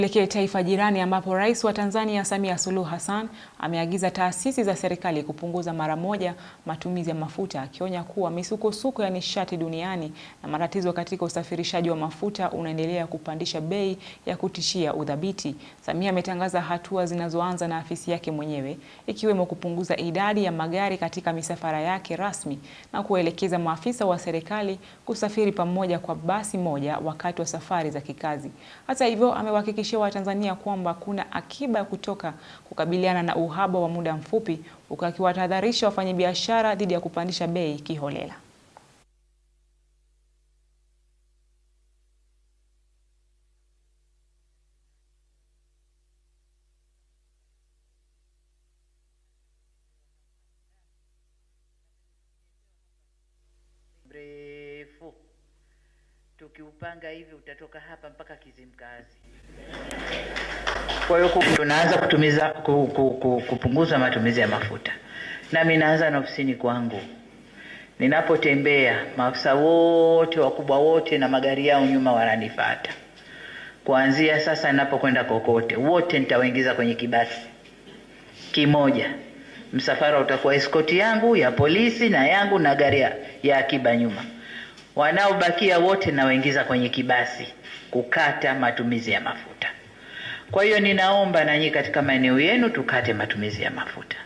Tuelekee taifa jirani ambapo Rais wa Tanzania Samia Suluhu Hassan ameagiza taasisi za serikali kupunguza mara moja matumizi ya mafuta, akionya kuwa misukosuko ya nishati duniani na matatizo katika usafirishaji wa mafuta unaendelea kupandisha bei ya kutishia udhabiti. Samia ametangaza hatua zinazoanza na afisi yake mwenyewe, ikiwemo kupunguza idadi ya magari katika misafara yake rasmi na kuelekeza maafisa wa serikali kusafiri pamoja kwa basi moja wakati wa safari za kikazi. Hata hivyo, amewahakikishia Watanzania kwamba kuna akiba kutoka kukabiliana na uhaba wa muda mfupi, huku akiwatahadharisha wafanyabiashara dhidi ya kupandisha bei kiholela. Mrefu tukiupanga hivi utatoka hapa mpaka Kizimkazi. Kwa hiyo tunaanza kupunguza matumizi ya mafuta. Nami naanza na ofisini kwangu. Ninapotembea, maafisa wote wakubwa wote na magari yao nyuma wananifuata. Kuanzia sasa ninapokwenda kokote, wote nitawaingiza kwenye kibasi kimoja. Msafara utakuwa escort yangu, ya polisi na yangu na gari ya akiba nyuma. Wanaobakia wote nawaingiza kwenye kibasi kukata matumizi ya mafuta. Kwa hiyo ninaomba nanyi katika maeneo yenu tukate matumizi ya mafuta.